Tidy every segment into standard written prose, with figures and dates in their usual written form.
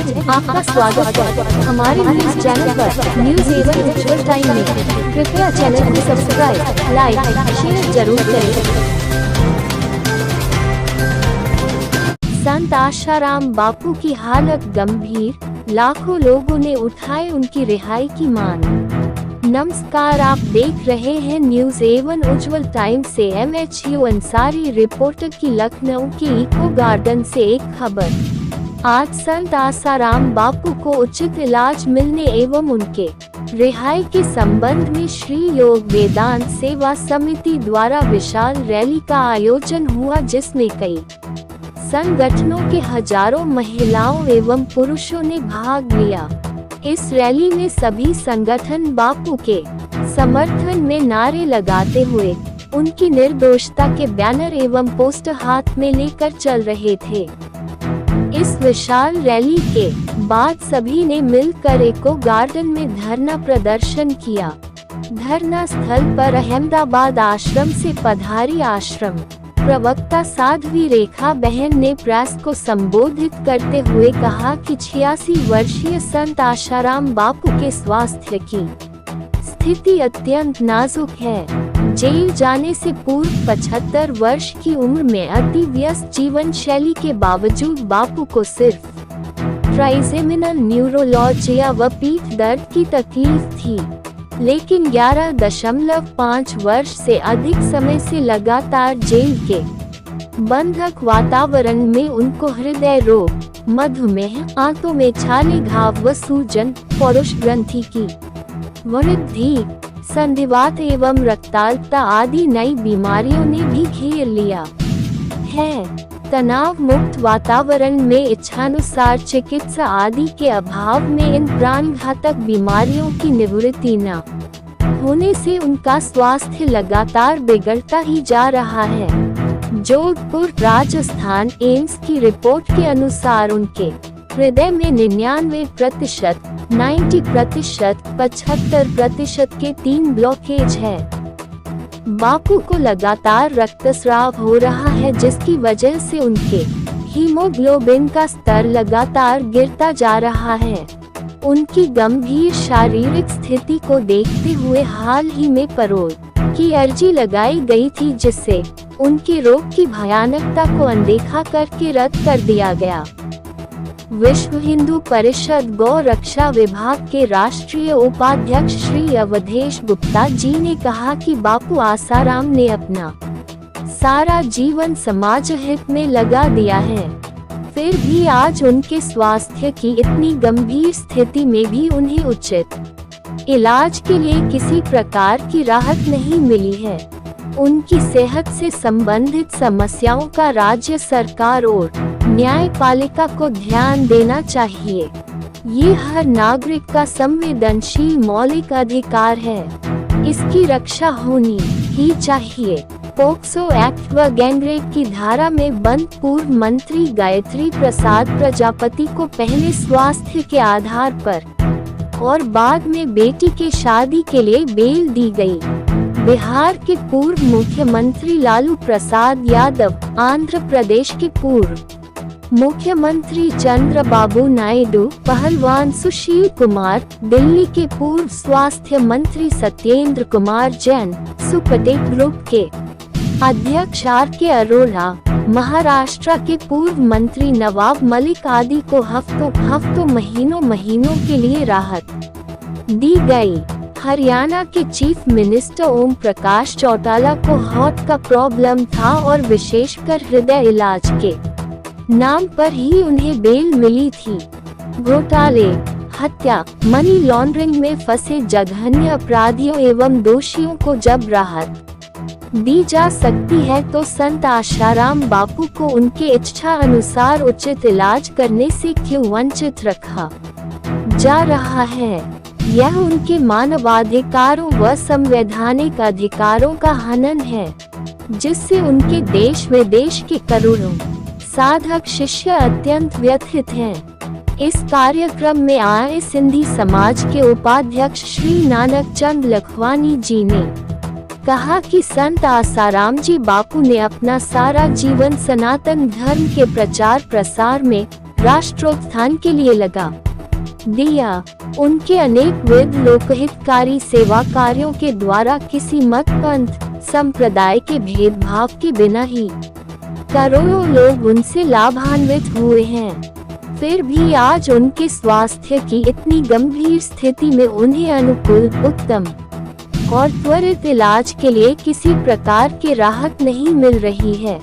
जय आपका स्वागत है हमारे न्यूज चैनल पर न्यूज एवं उज्ज्वल टाइम में। कृपया चैनल को सब्सक्राइब, लाइक, शेयर जरूर करें। संत आशाराम बापू की हालत गंभीर, लाखों लोगों ने उठाए उनकी रिहाई की मांग। नमस्कार, आप देख रहे हैं न्यूज एवं उज्ज्वल टाइम से। MHU अंसारी रिपोर्टर की लखनऊ के इको गार्डन से एक खबर। आज संत आसाराम बापू को उचित इलाज मिलने एवं उनके रिहाई के संबंध में श्री योग वेदांत सेवा समिति द्वारा विशाल रैली का आयोजन हुआ, जिसमें कई संगठनों के हजारों महिलाओं एवं पुरुषों ने भाग लिया। इस रैली में सभी संगठन बापू के समर्थन में नारे लगाते हुए उनकी निर्दोषता के बैनर एवं पोस्टर हाथ में लेकर चल रहे थे। इस विशाल रैली के बाद सभी ने मिलकर इको गार्डन में धरना प्रदर्शन किया। धरना स्थल पर अहमदाबाद आश्रम से पधारी आश्रम प्रवक्ता साध्वी रेखा बहन ने प्रेस को संबोधित करते हुए कहा कि 86 वर्षीय संत आशाराम बापू के स्वास्थ्य की स्थिति अत्यंत नाजुक है। जेल जाने से पूर्व 75 वर्ष की उम्र में अति व्यस्त जीवन शैली के बावजूद बापू को सिर्फ ट्राइजेमिनल न्यूरोलॉजिया व पीठ दर्द की तकलीफ थी, लेकिन 11.5 वर्ष से अधिक समय से लगातार जेल के बंधक वातावरण में उनको हृदय रोग, मधुमेह, आंतों में छाले, घाव व सूजन, पौरुष ग्रंथि की वृद्धि, संधिवात एवं रक्ताल्पता आदि नई बीमारियों ने भी घेर लिया है। तनाव मुक्त वातावरण में इच्छानुसार चिकित्सा आदि के अभाव में इन प्राणघातक बीमारियों की निवृत्ति न होने से उनका स्वास्थ्य लगातार बिगड़ता ही जा रहा है। जोधपुर राजस्थान एम्स की रिपोर्ट के अनुसार उनके हृदय में 99%, 90%, 75% के 3 ब्लॉकेज है। बापू को लगातार रक्तस्राव हो रहा है, जिसकी वजह से उनके हीमोग्लोबिन का स्तर लगातार गिरता जा रहा है। उनकी गंभीर शारीरिक स्थिति को देखते हुए हाल ही में पैरोल की अर्जी लगाई गई थी, जिससे उनके रोग की भयानकता को अनदेखा करके रद्द कर दिया गया। विश्व हिंदू परिषद गौ रक्षा विभाग के राष्ट्रीय उपाध्यक्ष श्री अवधेश गुप्ता जी ने कहा कि बापू आसाराम ने अपना सारा जीवन समाज हित में लगा दिया है, फिर भी आज उनके स्वास्थ्य की इतनी गंभीर स्थिति में भी उन्हें उचित इलाज के लिए किसी प्रकार की राहत नहीं मिली है। उनकी सेहत से संबंधित समस्याओं का राज्य सरकार और न्यायपालिका को ध्यान देना चाहिए। ये हर नागरिक का संवेदनशील मौलिक अधिकार है, इसकी रक्षा होनी ही चाहिए। पोक्सो एक्ट व गैंगरेप की धारा में बंद पूर्व मंत्री गायत्री प्रसाद प्रजापति को पहले स्वास्थ्य के आधार पर और बाद में बेटी के शादी के लिए बेल दी गई। बिहार के पूर्व मुख्यमंत्री लालू प्रसाद यादव, आंध्र प्रदेश के पूर्व मुख्यमंत्री चंद्रबाबू नायडू, पहलवान सुशील कुमार, दिल्ली के पूर्व स्वास्थ्य मंत्री सत्येंद्र कुमार जैन, सुपटे ग्रुप के अध्यक्ष RK अरोड़ा, महाराष्ट्र के पूर्व मंत्री नवाब मलिक आदि को हफ्तों महीनों के लिए राहत दी गई। हरियाणा के चीफ मिनिस्टर ओम प्रकाश चौटाला को हार्ट का प्रॉब्लम था और विशेषकर हृदय इलाज के नाम पर ही उन्हें बेल मिली थी। घोटाले, हत्या, मनी लॉन्ड्रिंग में फंसे जघन्य अपराधियों एवं दोषियों को जब राहत दी जा सकती है, तो संत आशाराम बापू को उनके इच्छा अनुसार उचित इलाज करने से क्यों वंचित रखा जा रहा है? यह उनके मानवाधिकारों व संवैधानिक अधिकारों का हनन है, जिससे उनके देश विदेश के करोड़ों साधक शिष्य अत्यंत व्यथित हैं। इस कार्यक्रम में आए सिंधी समाज के उपाध्यक्ष श्री नानक चंद लखवानी जी ने कहा कि संत आसाराम जी बापू ने अपना सारा जीवन सनातन धर्म के प्रचार प्रसार में राष्ट्रोत्थान के लिए लगा दिया। उनके अनेक विध लोकहितकारी सेवा कार्यों के द्वारा किसी मत पंथ संप्रदाय के भेदभाव के बिना ही करोड़ों लोग उनसे लाभान्वित हुए हैं। फिर भी आज उनके स्वास्थ्य की इतनी गंभीर स्थिति में उन्हें अनुकूल, उत्तम और त्वरित इलाज के लिए किसी प्रकार की राहत नहीं मिल रही है।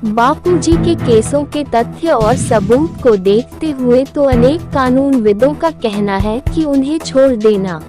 बापूजी के केसों के तथ्य और सबूत को देखते हुए तो अनेक कानूनविदों का कहना है कि उन्हें छोड़ देना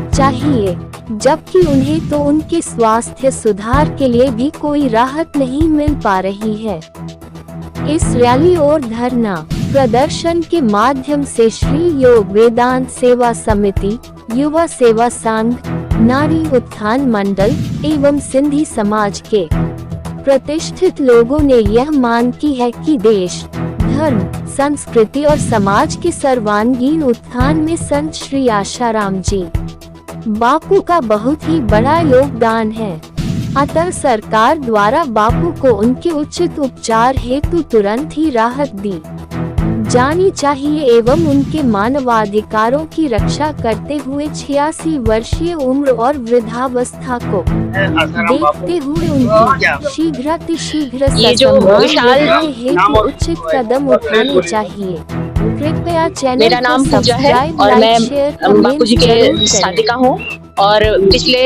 चाहिए, जबकि उन्हें तो उनके स्वास्थ्य सुधार के लिए भी कोई राहत नहीं मिल पा रही है। इस रैली और धरना प्रदर्शन के माध्यम से श्री योग वेदांत सेवा समिति, युवा सेवा संघ, नारी उत्थान मंडल एवं सिंधी समाज के प्रतिष्ठित लोगों ने यह मांग की है कि देश, धर्म, संस्कृति और समाज के सर्वांगीण उत्थान में संत श्री आशाराम जी बापू का बहुत ही बड़ा योगदान है। अतः सरकार द्वारा बापू को उनके उचित उपचार हेतु तुरंत ही राहत दी जानी चाहिए एवं उनके मानवाधिकारों की रक्षा करते हुए 86 वर्षीय उम्र और वृद्धावस्था को देखते हुए उनकी शीघ्रातिशीघ्र सत्सम्मान हेतु उचित कदम उठाने चाहिए। कृपया चैनल मेरा नाम पूजा है और मैं बापूजी के साथिका हूँ और पिछले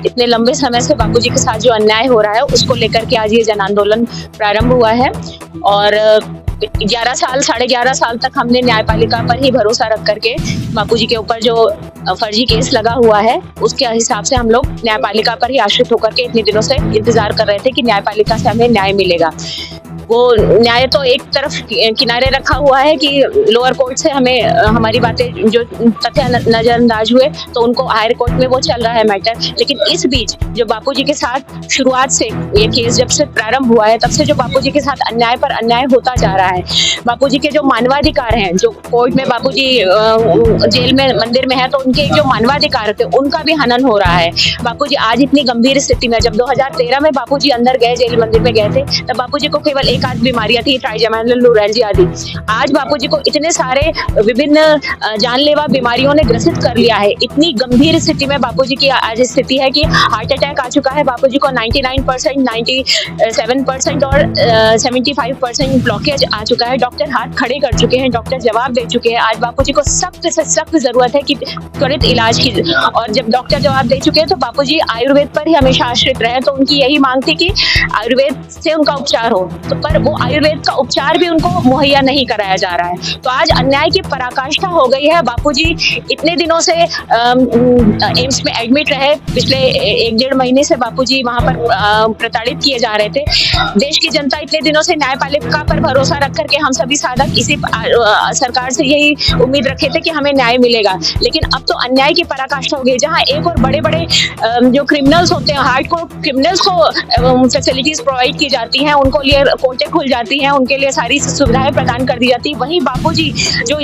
इतने लंबे समय से बापूजी के साथ जो अन्याय हो रहा है उसको लेकर के आज ये जन आंदोलन प्रारंभ हुआ है। और 11 साल, 11.5 साल तक हमने न्यायपालिका पर ही भरोसा रख करके बापूजी के ऊपर जो फर्जी केस लगा हुआ है उसके हिसाब से हम लोग न्यायपालिका पर ही आश्रित होकर के इतने दिनों से इंतजार कर रहे थे कि न्यायपालिका से हमें न्याय मिलेगा। वो न्याय तो एक तरफ किनारे रखा हुआ है कि लोअर कोर्ट से हमें हमारी बातें जो तथ्य नजरअंदाज हुए तो उनको हायर कोर्ट में वो चल रहा है मैटर। लेकिन इस बीच जो बापूजी के साथ शुरुआत से ये केस जब से प्रारंभ हुआ है तब से जो बापूजी के साथ अन्याय पर अन्याय होता जा रहा है। बापूजी के जो मानवाधिकार हैं, जो कोर्ट में बापूजी जेल में मंदिर में है तो उनके जो मानवाधिकार थे उनका भी हनन हो रहा है। बापूजी आज इतनी गंभीर स्थिति में, जब 2013 में बापूजी अंदर गए, जेल मंदिर में गए थे, तब बापूजी को केवल एक आध बीमारियां थी, ट्राइजेमिनल न्यूरैल्जिया आदि। आज बापूजी को इतने सारे विभिन्न जानलेवा बीमारियों ने ग्रसित कर लिया है। इतनी गंभीर स्थिति में बापूजी की आज स्थिति है कि हार्ट अटैक आ चुका है बापूजी को 99%, 97% और 75% ब्लॉकेज आ चुका है। डॉक्टर हाथ खड़े कर चुके हैं, डॉक्टर जवाब दे चुके हैं। आज बापूजी को सख्त से सख्त जरूरत है कि त्वरित इलाज की। और जब डॉक्टर जवाब दे चुके हैं तो बापूजी आयुर्वेद पर ही हमेशा आश्रित रहे। तो उनकी यही मांग थी कि आयुर्वेद से उनका उपचार हो, तो पर वो आयुर्वेद का उपचार भी उनको मुहैया नहीं कराया जा रहा है। तो आज अन्याय की पराकाष्ठा हो गई है। बापूजी इतने दिनों से एम्स में एडमिट रहे, पिछले 1-1.5 महीने से बापूजी वहां पर प्रताड़ित किए जा रहे थे। देश की जनता इतने दिनों से न्यायपालिका पर भरोसा रख करके हम सभी साधक इसी सरकार से यही उम्मीद रखे थे कि हमें न्याय मिलेगा। लेकिन अब तो अन्याय की पराकाष्ठा हो गई, जहाँ एक और बड़े बड़े जो क्रिमिनल्स होते हैं, हार्डकोर क्रिमिनल्स को फैसिलिटीज प्रोवाइड की जाती हैं, उनको लिए कोर्टें खुल जाती हैं, उनके लिए सारी सुविधाएं प्रदान कर दी जाती है। वहीं बापूजी जो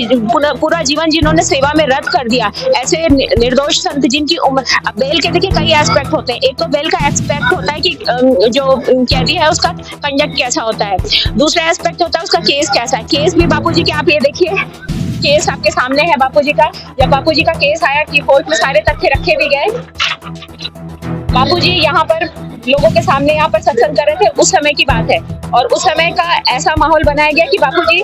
पूरा जीवन जिन्होंने सेवा में रद्द कर दिया, ऐसे निर्दोष संत जिनकी उम्र, बेल के देखिए कई एस्पेक्ट होते हैं। एक तो बेल का एस्पेक्ट होता है कि जो कैदी है उसका कंडक्ट कैसा होता है, दूसरा एस्पेक्ट होता है उसका केस कैसा है। केस भी बापूजी के, आप ये देखिए केस आपके सामने है बापूजी का। जब बापूजी का केस आया कि कोर्ट में सारे तथ्य रखे भी गए, बापूजी यहाँ पर लोगों के सामने यहाँ पर सत्संग कर रहे थे, उस समय की बात है। और उस समय का ऐसा माहौल बनाया गया कि बापूजी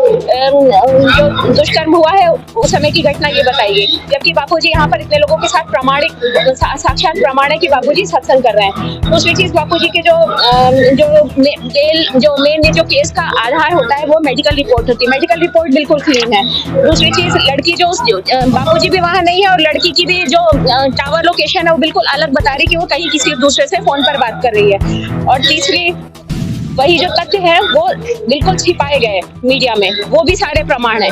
जो दुष्कर्म हुआ है उस समय की घटना ये बताई गई, जबकि बापूजी यहाँ पर इतने लोगों के साथ साक्षात प्रमाण है कि बापूजी सत्संग कर रहे हैं। दूसरी चीज, बापूजी के जो मेन जो केस का आधार होता है वो मेडिकल रिपोर्ट होती है। मेडिकल रिपोर्ट बिल्कुल क्लीन है। दूसरी चीज, लड़की जो बापूजी भी वहाँ नहीं है और लड़की की भी जो टावर लोकेशन है वो बिल्कुल अलग बता रही कि वो कहीं किसी दूसरे से फोन पर बात कर रही है। और तीसरी, वही जो तथ्य है वो बिल्कुल छिपाए गए मीडिया में, वो भी सारे प्रमाण है।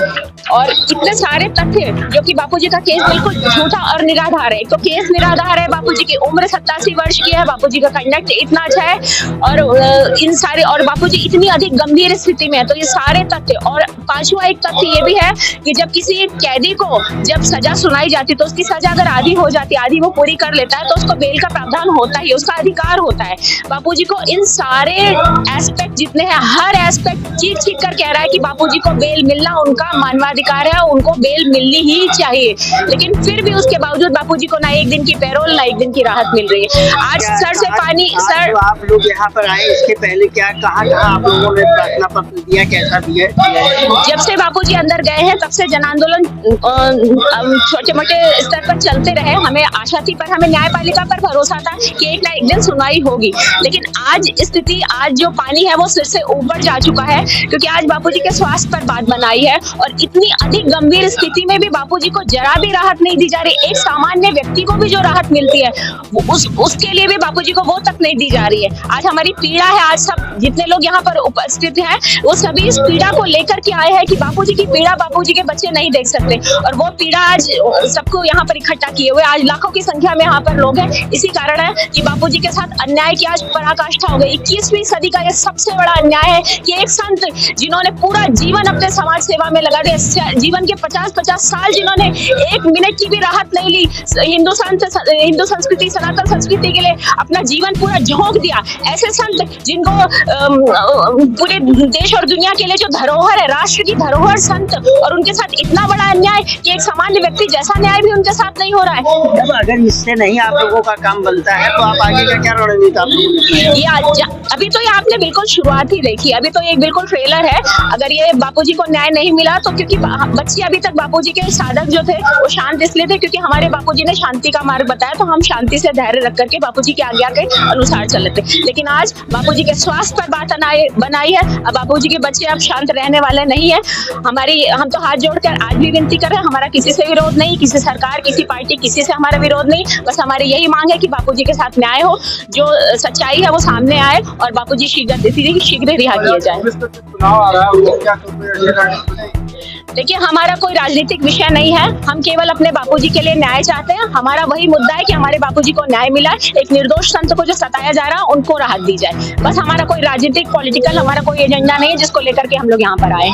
और इतने सारे तथ्य जो कि बापूजी का केस बिल्कुल झूठा और निराधार है। तो केस निराधार है, बापूजी की उम्र 87 वर्ष की है, बापूजी का कंडक्ट इतना अच्छा है और इन सारे और बापूजी इतनी अधिक गंभीर स्थिति में है। तो ये सारे तथ्य, और पांचवा एक तथ्य ये भी है कि जब किसी कैदी को जब सजा सुनाई जाती तो उसकी सजा अगर आधी हो जाती, आधी वो पूरी कर लेता है, तो उसको बेल का प्रावधान होता ही, उसका अधिकार होता है। बापूजी को इन सारे एस्पेक्ट जितने हैं, हर एस्पेक्ट चीख चीख कर कह रहा है कि बापूजी को बेल मिलना उनका मानवाधिकार है, उनको बेल मिलनी ही चाहिए। लेकिन फिर भी उसके बावजूद बापूजी को ना एक दिन की पैरोल ना एक दिन की राहत मिल रही है। आज सर से पानी, सर आप लोग यहाँ पर आए, इसके पहले क्या कहाँ आप लोगों ने प्रार्थना पत्र दिया, कैसा दिया? जब से बापूजी अंदर गए हैं तब से जन आंदोलन छोटे मोटे स्तर पर चलते रहे। हमें आशा थी, पर हमें न्यायपालिका पर भरोसा था कि एक ना एक दिन सुनवाई होगी। लेकिन आज स्थिति, आज जो पानी है वो सिर से ऊपर जा चुका है, क्योंकि आज बापूजी के स्वास्थ्य पर बात बनाई है और इतनी अधिक गंभीर स्थिति में भी बापूजी को जरा भी राहत नहीं दी जा रही। एक सामान्य व्यक्ति को भी जो राहत मिलती है उसके लिए भी बापूजी को वो तक नहीं दी जा रही है। आज हमारी पीड़ा है, आज सब जितने लोग यहाँ पर उपस्थित हैं वो सभी इस पीड़ा को लेकर के आए हैं कि बापूजी की पीड़ा बापूजी के बच्चे नहीं देख सकते, और वो पीड़ा आज सबको यहाँ पर इकट्ठा किए हुए, आज लाखों की संख्या में यहाँ पर लोग हैं। इसी कारण है कि बापूजी के साथ अन्याय की आज पराकाष्ठा हो गई। 21वीं सदी का ये सबसे बड़ा अन्याय है कि एक संत जिन्होंने पूरा जीवन अपने समाज सेवा में लगा दिया, जीवन के 50-50 साल जिन्होंने एक मिनट की भी राहत नहीं ली, हिंदू संस्कृति, सनातन संस्कृति के लिए अपना जीवन पूरा झोंक दिया, ऐसे संत जिनको पूरे देश और दुनिया के लिए जो धरोहर है, राष्ट्र की धरोहर संत, और उनके साथ इतना बड़ा अन्याय कि एक सामान्य व्यक्ति जैसा न्याय भी उनके साथ नहीं हो रहा है। अगर इससे नहीं आप लोगों का काम बनता है तो आप आगे का क्या रणनीति आप लोगों ने? अभी तो ये आपने बिल्कुल शुरुआत ही देखी, अभी तो ये बिल्कुल ट्रेलर है। अगर ये बापूजी को न्याय नहीं मिला तो, क्योंकि बच्चे अभी तक बापूजी के साधक जो थे वो शांत इसलिए थे क्योंकि हमारे बापूजी ने शांति का मार्ग बताया, तो हम शांति से धैर्य रख करके बापूजी की आज्ञा के अनुसार चले थे। लेकिन आज बापूजी के स्वास्थ्य पर बात बनाई है, अब बापूजी के बच्चे अब शांत रहने वाले नहीं है। हम तो हाथ जोड़कर आज भी विनती कर रहे हैं, हमारा किसी से विरोध नहीं, किसी सरकार, किसी पार्टी, किसी से हमारा विरोध नहीं, बस हमारी यही मांग है कि बापूजी के साथ न्याय हो, जो सच्चाई है वो सामने आए और बापूजी शीघ्र रिहा किए जाए। देखिए, हमारा कोई राजनीतिक विषय नहीं है, हम केवल अपने बापूजी के लिए न्याय चाहते हैं। हमारा वही मुद्दा है कि हमारे बापूजी को न्याय मिला, एक निर्दोष संत को जो सताया जा रहा है उनको राहत दी जाए। बस हमारा कोई राजनीतिक, पॉलिटिकल हमारा कोई एजेंडा नहीं है जिसको लेकर के हम लोग यहाँ पर आए।